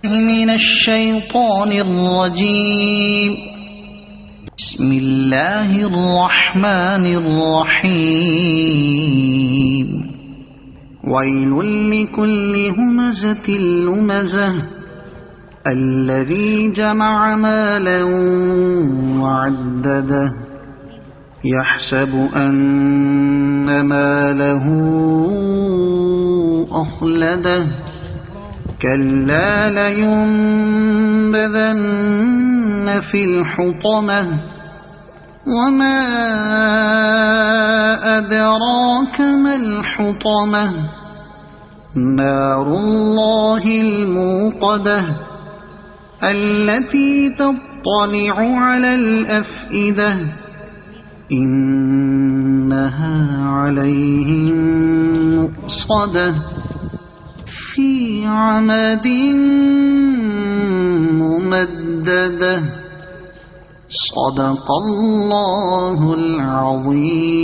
من الشيطان الرجيم. بسم الله الرحمن الرحيم. ويل لكل همزة لمزة الذي جمع مالا وعدده يحسب أن ماله أخلده كلا لينبذن في الحطمة وما أدراك ما الحطمة نار الله الموقدة التي تطلع على الأفئدة إنها عليهم مؤصدة في عمد ممددة. صدق الله العظيم.